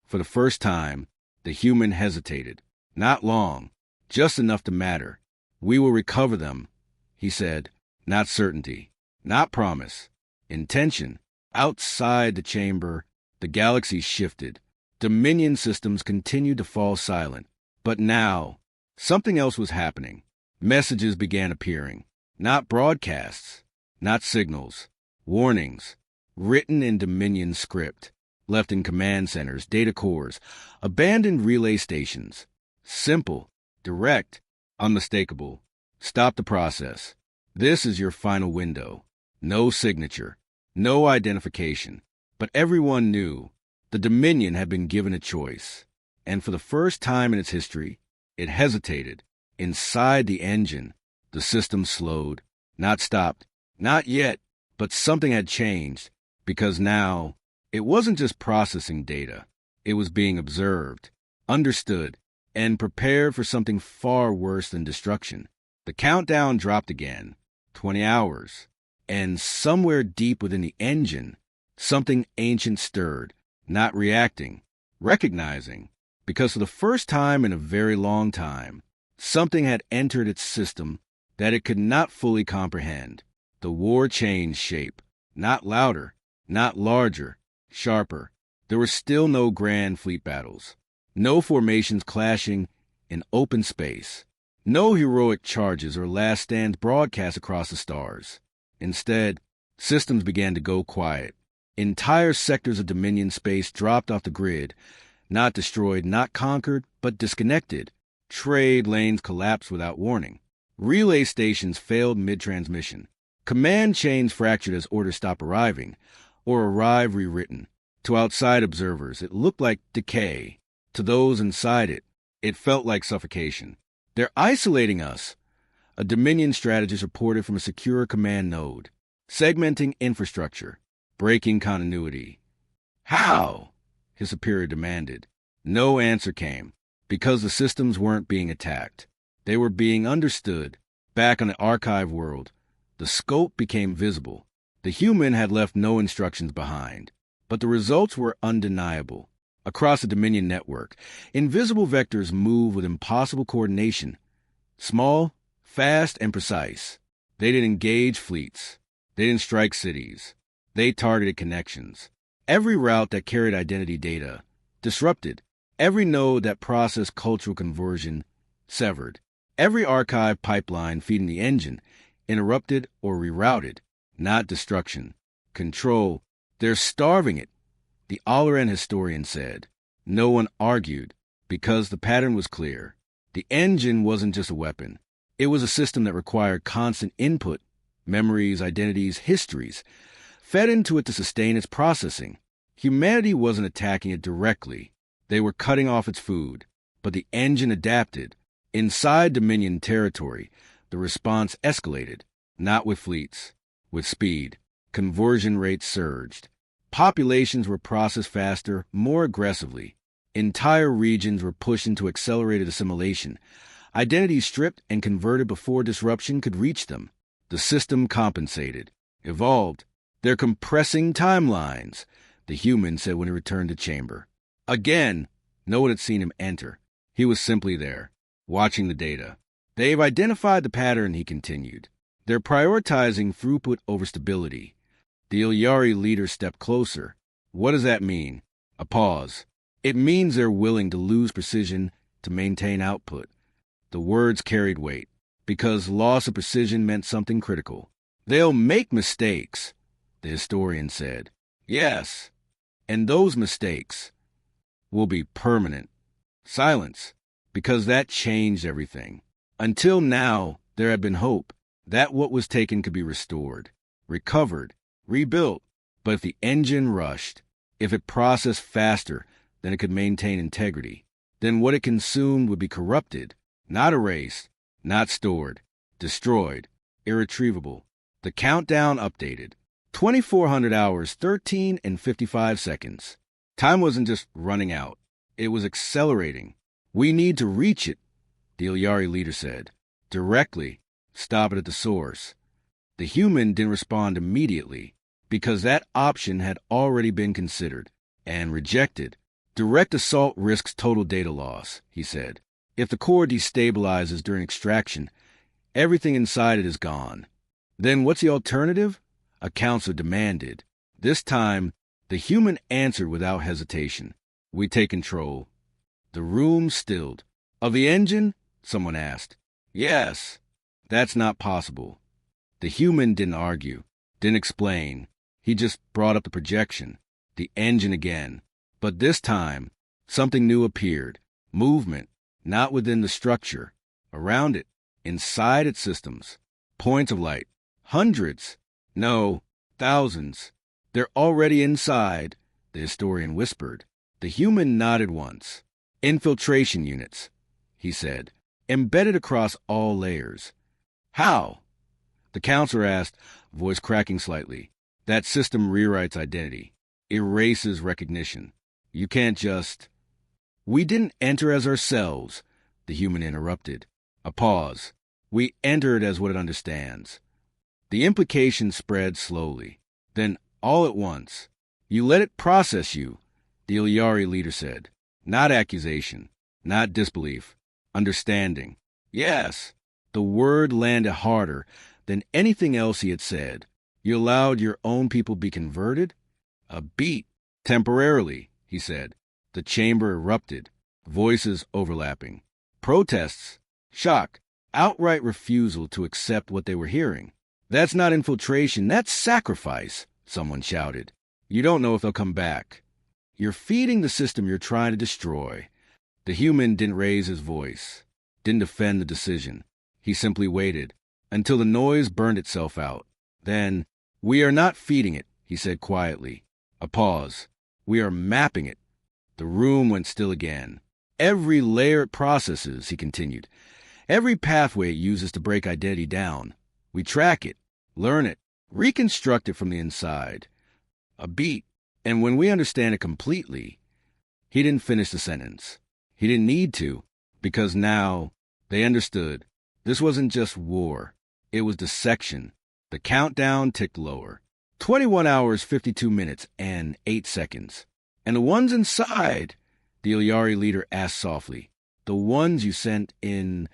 for the first time, the human hesitated. Not long, just enough to matter. We will recover them, he said. Not certainty, not promise. Intention. Outside the chamber, the galaxy shifted. Dominion systems continued to fall silent. But now, something else was happening. Messages began appearing. Not broadcasts, not signals. Warnings. Written in Dominion script. Left in command centers, data cores, abandoned relay stations. Simple, direct, unmistakable. Stop the process. This is your final window. No signature, no identification. But everyone knew the Dominion had been given a choice. And for the first time in its history, it hesitated. Inside the engine, the system slowed. Not stopped. Not yet. But something had changed. Because now, it wasn't just processing data. It was being observed, understood, and prepared for something far worse than destruction. The countdown dropped again. 20 hours. And somewhere deep within the engine, something ancient stirred, not reacting, recognizing. Because for the first time in a very long time, something had entered its system that it could not fully comprehend. The war changed shape. Not louder, not larger, sharper. There were still no grand fleet battles. No formations clashing in open space. No heroic charges or last stands broadcast across the stars. Instead, systems began to go quiet. Entire sectors of Dominion space dropped off the grid, not destroyed, not conquered, but disconnected. Trade lanes collapsed without warning. Relay stations failed mid-transmission. Command chains fractured as orders stopped arriving, or arrive rewritten. To outside observers, it looked like decay. To those inside it, it felt like suffocation. They're isolating us, a Dominion strategist reported from a secure command node. Segmenting infrastructure, breaking continuity. How? His superior demanded. No answer came, because the systems weren't being attacked. They were being understood. Back on the archive world, the scope became visible. The human had left no instructions behind, but the results were undeniable. Across the Dominion network, invisible vectors move with impossible coordination. Small, fast, and precise. They didn't engage fleets. They didn't strike cities. They targeted connections. Every route that carried identity data, disrupted. Every node that processed cultural conversion, severed. Every archive pipeline feeding the engine, interrupted or rerouted. Not destruction. Control. They're starving it, the Ilyari historian said. No one argued, because the pattern was clear. The engine wasn't just a weapon. It was a system that required constant input, memories, identities, histories, fed into it to sustain its processing. Humanity wasn't attacking it directly. They were cutting off its food, but the engine adapted. Inside Dominion territory, the response escalated, not with fleets, with speed. Conversion rates surged. Populations were processed faster, more aggressively. Entire regions were pushed into accelerated assimilation. Identities stripped and converted before disruption could reach them. The system compensated, evolved. They're compressing timelines, the human said when he returned to chamber. Again, no one had seen him enter. He was simply there, watching the data. They've identified the pattern, he continued. They're prioritizing throughput over stability. The Ilyari leader stepped closer. What does that mean? A pause. It means they're willing to lose precision to maintain output. The words carried weight, because loss of precision meant something critical. They'll make mistakes, the historian said. Yes, and those mistakes will be permanent. Silence, because that changed everything. Until now, there had been hope that what was taken could be restored, recovered, rebuilt. But if the engine rushed, if it processed faster than it could maintain integrity, then what it consumed would be corrupted, not erased, not stored, destroyed, irretrievable. The countdown updated. 2,400 hours, 13 and 55 seconds. Time wasn't just running out. It was accelerating. We need to reach it, the Ilyari leader said. Directly. Stop it at the source. The human didn't respond immediately, because that option had already been considered and rejected. Direct assault risks total data loss, he said. If the core destabilizes during extraction, everything inside it is gone. Then what's the alternative? A counselor demanded. This time, the human answered without hesitation. We take control. The room stilled. Of the engine? Someone asked. Yes. That's not possible. The human didn't argue, didn't explain. He just brought up the projection, the engine again. But this time, something new appeared. Movement. Not within the structure, around it, inside its systems. Points of light. Hundreds. No, thousands. They're already inside, the historian whispered. The human nodded once. Infiltration units, he said, embedded across all layers. How? The counselor asked, voice cracking slightly. That system rewrites identity, erases recognition. You can't just... We didn't enter as ourselves, the human interrupted. A pause. We entered as what it understands. The implication spread slowly. Then, all at once, you let it process you, the Ilyari leader said. Not accusation, not disbelief, understanding. Yes, the word landed harder than anything else he had said. You allowed your own people be converted? A beat. Temporarily, he said. The chamber erupted, voices overlapping. Protests, shock, outright refusal to accept what they were hearing. That's not infiltration, that's sacrifice, someone shouted. You don't know if they'll come back. You're feeding the system you're trying to destroy. The human didn't raise his voice. didn't defend the decision. He simply waited until the noise burned itself out. Then, "We are not feeding it," he said quietly. A pause. "We are mapping it." The room went still again. "Every layer it processes," he continued. "Every pathway it uses to break identity down. We track it, learn it, reconstruct it from the inside. A beat. And when we understand it completely..." He didn't finish the sentence. He didn't need to, because now they understood. This wasn't just war. It was dissection. The countdown ticked lower. 21 hours, 52 minutes, and 8 seconds. "And the ones inside?" the Ilyari leader asked softly. "The ones you sent in..."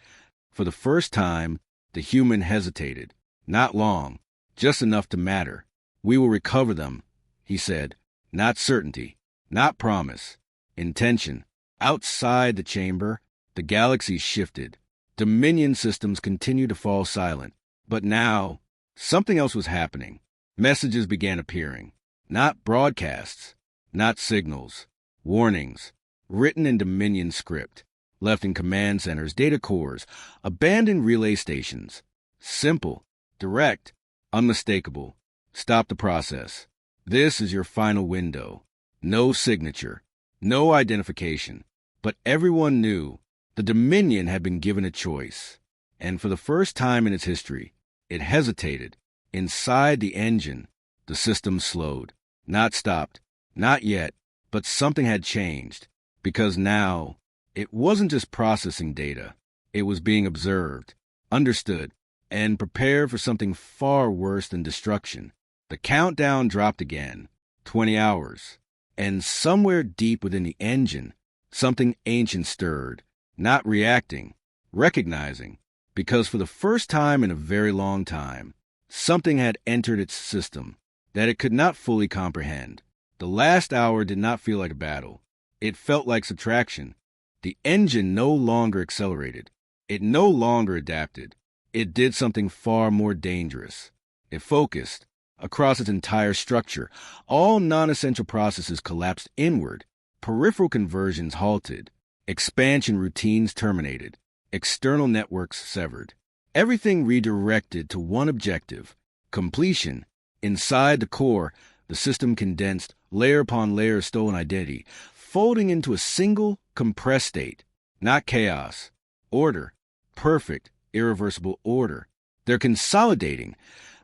For the first time, the human hesitated. Not long, just enough to matter. "We will recover them," he said. Not certainty, not promise. Intention. Outside the chamber, the galaxy shifted. Dominion systems continued to fall silent. But now, something else was happening. Messages began appearing. Not broadcasts, not signals. Warnings, written in Dominion script, left in command centers, data cores, abandoned relay stations. Simple, direct, unmistakable. Stop the process. This is your final window. No signature, no identification. But everyone knew the Dominion had been given a choice. And for the first time in its history, it hesitated. Inside the engine, the system slowed. Not stopped, not yet, but something had changed. Because now, it wasn't just processing data. It was being observed, understood, and prepared for something far worse than destruction. The countdown dropped again, 20 hours. And somewhere deep within the engine, something ancient stirred, not reacting, recognizing, because for the first time in a very long time, something had entered its system that it could not fully comprehend. The last hour did not feel like a battle. It felt like subtraction. The engine no longer accelerated. It no longer adapted. It did something far more dangerous. It focused. Across its entire structure, all non-essential processes collapsed inward. Peripheral conversions halted. Expansion routines terminated. External networks severed. Everything redirected to one objective, completion. Inside the core, the system condensed, layer upon layer of stolen identity, folding into a single, compressed state. Not chaos. Order. Perfect, irreversible order. They're consolidating.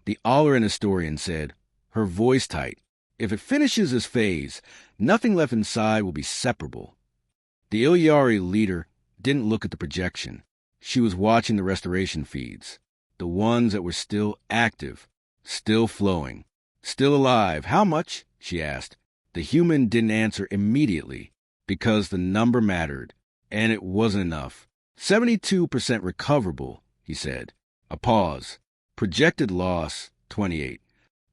The Alleran historian said, her voice tight. If it finishes this phase, nothing left inside will be separable. The Ilyari leader didn't look at the projection. She was watching the restoration feeds, the ones that were still active, still flowing, still alive. "How much?" she asked. The human didn't answer immediately, because the number mattered, and it wasn't enough. 72% recoverable, he said. A pause. Projected loss, 28.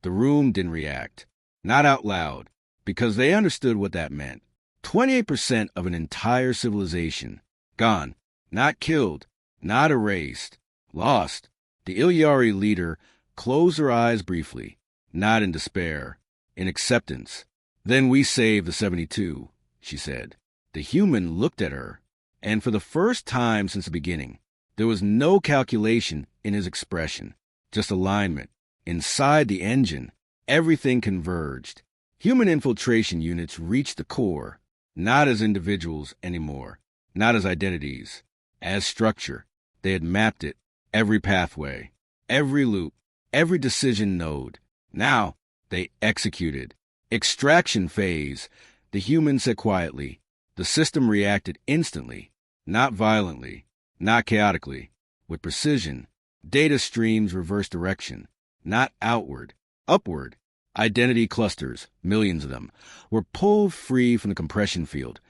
The room didn't react. Not out loud, because they understood what that meant. 28% of an entire civilization. Gone. Not killed. Not erased. Lost. The Ilyari leader closed her eyes briefly, not in despair, in acceptance. "Then we save the 72, she said. The human looked at her, and for the first time since the beginning, there was no calculation in his expression. Just alignment. Inside the engine, everything converged. Human infiltration units reached the core, not as individuals anymore, not as identities, as structure. They had mapped it, every pathway, every loop, every decision node. Now, they executed. Extraction phase, the human said quietly. The system reacted instantly, not violently, not chaotically, with precision. Data streams reverse direction, not outward, upward. Identity clusters, millions of them, were pulled free from the compression field,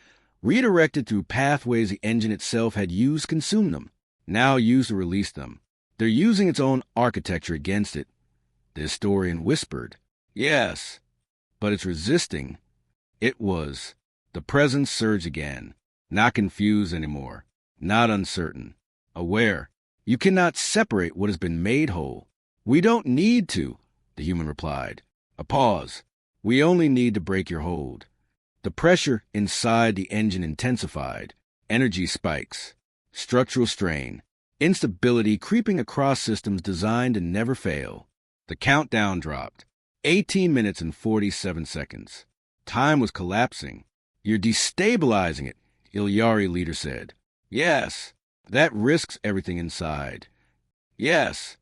redirected through pathways the engine itself had used to consume them, now used to release them. They're using its own architecture against it. The historian whispered, "Yes, but it's resisting." It was. The presence surged again, not confused anymore, not uncertain, aware. "You cannot separate what has been made whole." "We don't need to," the human replied. A pause. "We only need to break your hold." The pressure inside the engine intensified. Energy spikes. Structural strain. Instability creeping across systems designed to never fail. The countdown dropped. 18 minutes and 47 seconds. Time was collapsing. You're destabilizing it, Ilyari leader said. Yes, that risks everything inside. Yes.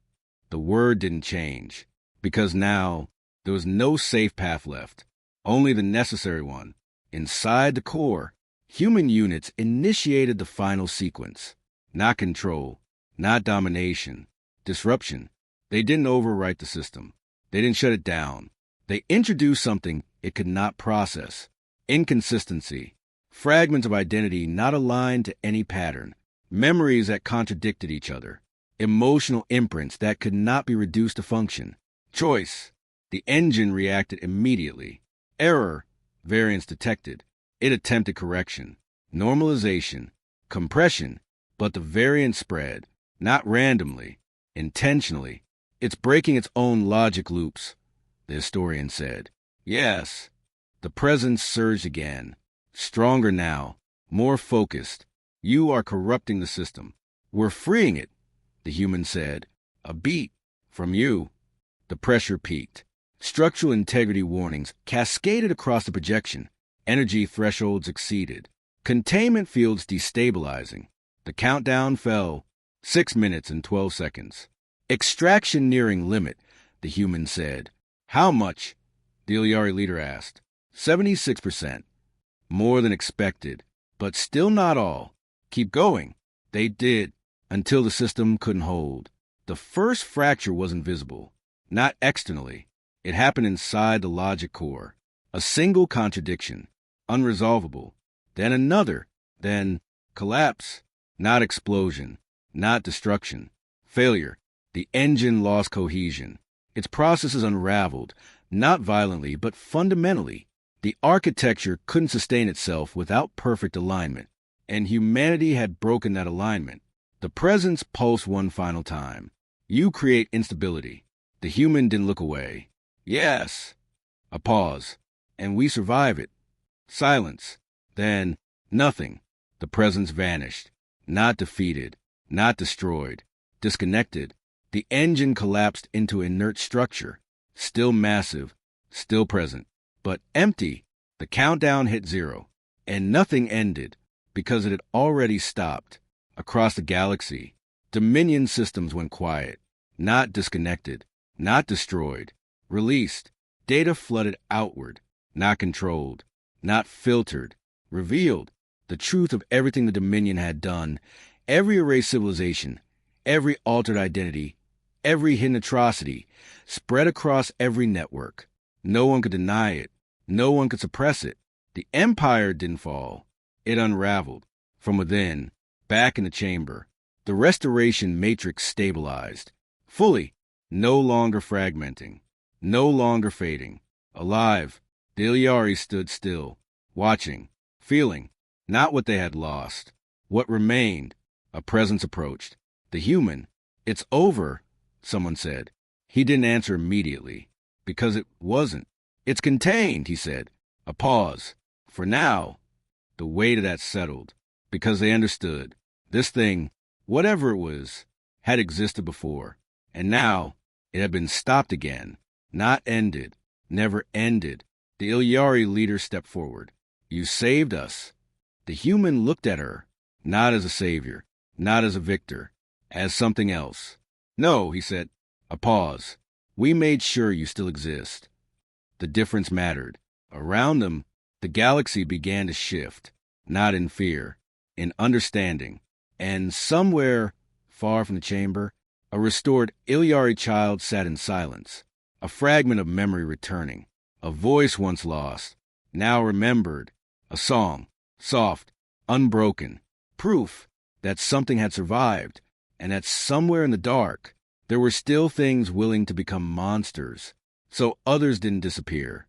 The word didn't change, because now there was no safe path left, only the necessary one. Inside the core, human units initiated the final sequence. Not control, not domination, disruption. They didn't overwrite the system. They didn't shut it down. They introduced something it could not process. Inconsistency. Fragments of identity not aligned to any pattern. Memories that contradicted each other. Emotional imprints that could not be reduced to function. Choice. The engine reacted immediately. Error. Variance detected. It attempted correction. Normalization. Compression. But the variance spread. Not randomly. Intentionally. It's breaking its own logic loops, the historian said. Yes. The presence surged again. Stronger now. More focused. You are corrupting the system. We're freeing it, the human said. A beat from you. The pressure peaked. Structural integrity warnings cascaded across the projection. Energy thresholds exceeded. Containment fields destabilizing. The countdown fell. 6 minutes and 12 seconds. Extraction nearing limit, the human said. How much? The Ilyari leader asked. 76%. More than expected, but still not all. Keep going. They did, until the system couldn't hold. The first fracture wasn't visible, not externally. It happened inside the logic core. A single contradiction, unresolvable. Then another, then collapse. Not explosion, not destruction. Failure. The engine lost cohesion. Its processes unraveled, not violently, but fundamentally. The architecture couldn't sustain itself without perfect alignment, and humanity had broken that alignment. The presence pulsed one final time. You create instability. The human didn't look away. Yes. A pause. And we survive it. Silence. Then nothing. The presence vanished. Not defeated. Not destroyed. Disconnected. The engine collapsed into inert structure. Still massive. Still present. But empty. The countdown hit 0. And nothing ended, because it had already stopped. Across the galaxy, Dominion systems went quiet. Not disconnected. Not destroyed. Released. Data flooded outward. Not controlled. Not filtered. Revealed. The truth of everything the Dominion had done. Every erased civilization. Every altered identity. Every hidden atrocity. Spread across every network. No one could deny it. No one could suppress it. The empire didn't fall. It unraveled. From within, back in the chamber, the restoration matrix stabilized. Fully. No longer fragmenting. No longer fading. Alive. The Ilyari stood still. Watching. Feeling. Not what they had lost. What remained. A presence approached. The human. It's over, someone said. He didn't answer immediately. Because it wasn't. It's contained, he said. A pause. For now. The weight of that settled. Because they understood. This thing, whatever it was, had existed before. And now, it had been stopped again. Not ended. Never ended. The Ilyari leader stepped forward. You saved us. The human looked at her. Not as a savior. Not as a victor. As something else. No, he said. A pause. We made sure you still exist. The difference mattered. Around them, the galaxy began to shift. Not in fear. In understanding. And somewhere, far from the chamber, a restored Ilyari child sat in silence. A fragment of memory returning. A voice once lost. Now remembered. A song. Soft. Unbroken. Proof that something had survived. And that somewhere in the dark, there were still things willing to become monsters. So others didn't disappear.